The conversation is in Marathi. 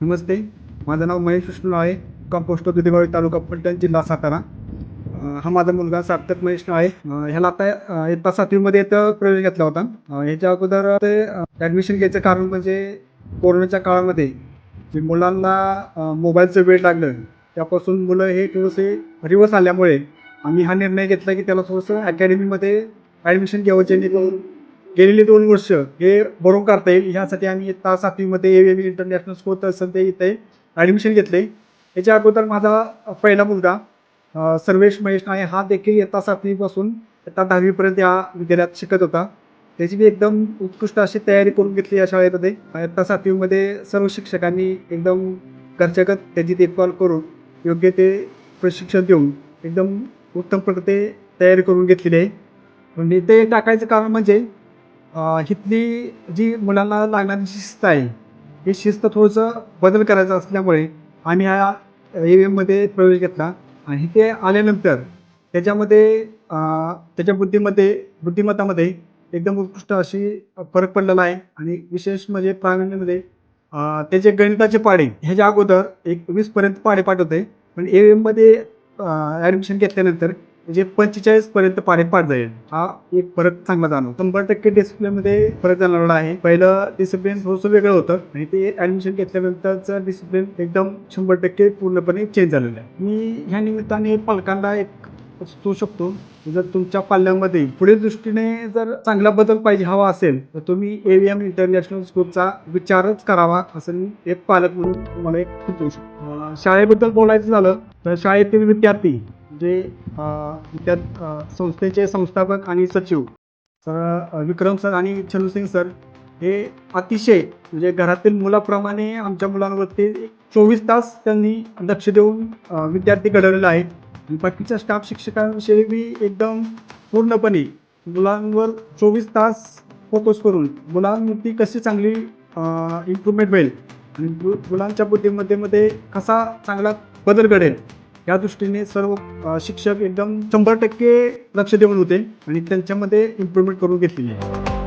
नमस्ते, माझं नाव महेश विष्णू आहे. कंपोस्ट दुधेगाव तालुका फलटण जिल्हा सातारा. हा माझा मुलगा सार्थक महेश आहे. ह्याला आता इयत्ता 7वीमध्ये इथं प्रवेश घेतला होता. ह्याच्या अगोदर ते ॲडमिशन घ्यायचं कारण म्हणजे कोरोनाच्या काळामध्ये जे मुलांना मोबाईलचं वेड लागलं, त्यापासून मुलं हे थोडेसे रिवर्स आल्यामुळे आम्ही हा निर्णय घेतला की त्याला थोडंसं अकॅडमीमध्ये ॲडमिशन घ्यावं, जेणेकरून गेलेली 2 वर्ष हे भरून काढता येईल. ह्यासाठी आम्ही इयत्ता 7वीमध्ये AVM इंटरनॅशनल स्कूल असेल ते इथे ॲडमिशन घेतले. याच्या अगोदर माझा पहिला मुलगा सर्वेश महेश नाळे हा देखील इयत्ता 7वीपासून इयत्ता 10वीपर्यंत या विद्यालयात शिकत होता. त्याची मी एकदम उत्कृष्ट अशी तयारी करून घेतली या शाळेमध्ये. इयत्ता 7वीमध्ये सर्व शिक्षकांनी एकदम घरच्यागत त्याची देखभाल करून योग्य ते प्रशिक्षण देऊन एकदम उत्तम प्रकारे तयारी करून घेतलेली आहे. म्हणजे ते टाकायचं कारण म्हणजे इथली जी मुलांना लागणारी शिस्त आहे, ही शिस्त थोडंसं बदल करायचा असल्यामुळे आम्ही ह्या AVMमध्ये प्रवेश घेतला. आणि इथे आल्यानंतर त्याच्यामध्ये त्याच्या बुद्धिमत्तामध्ये एकदम उत्कृष्ट अशी फरक पडलेला आहे. आणि विशेष म्हणजे प्रावीण्यमध्ये त्याचे गणिताचे पाढे ह्याच्या अगोदर एक 20पर्यंत पाढे पाठ होते, पण AVMमध्ये ॲडमिशन घेतल्यानंतर म्हणजे 45पर्यंत पाढे पाठ जाईल. हा एक फरक चांगला जाणवतो. 100% डिसिप्लिनमध्ये फरक जाणवला आहे. पहिलं डिसिप्लिन थोडंसं वेगळं होतं आणि ते ॲडमिशन घेतल्यानंतरचं डिसिप्लिन एकदम 100% पूर्णपणे चेंज झालेलं आहे. मी ह्या निमित्ताने पालकांना एक सुचवू शकतो, जर तुमच्या पाल्यामध्ये पुढील दृष्टीने जर चांगला बदल पाहिजे हवा असेल, तर तुम्ही AVM इंटरनॅशनल स्कूलचा विचारच करावा, असं मी एक पालक म्हणून तुम्हाला एक सुचवू शकतो. शाळेबद्दल बोलायचं झालं तर शाळेतील विद्यार्थी जे संस्थेचे संस्थापक आणि सचिव सर विक्रम सर आणि चंद्रसिंग सर हे अतिशय म्हणजे घरातील मुलाप्रमाणे आमच्या मुलांवरती 24 तास त्यांनी लक्ष देऊन विद्यार्थी घडवलेला आहे. आणि बाकीच्या स्टाफ शिक्षकांविषयी बी एकदम पूर्णपणे मुलांवर 24 तास फोकस करून मुलांवरती कशी चांगली इम्प्रूव्हमेंट होईल आणि मुलांच्या बुद्धिमत्तेमध्ये कसा चांगला बदल घडेल या दृष्टीने सर्व शिक्षक एकदम 100% लक्ष देऊन होते आणि त्यांच्यामध्ये इम्प्रूव्हमेंट करून घेतलेली आहे.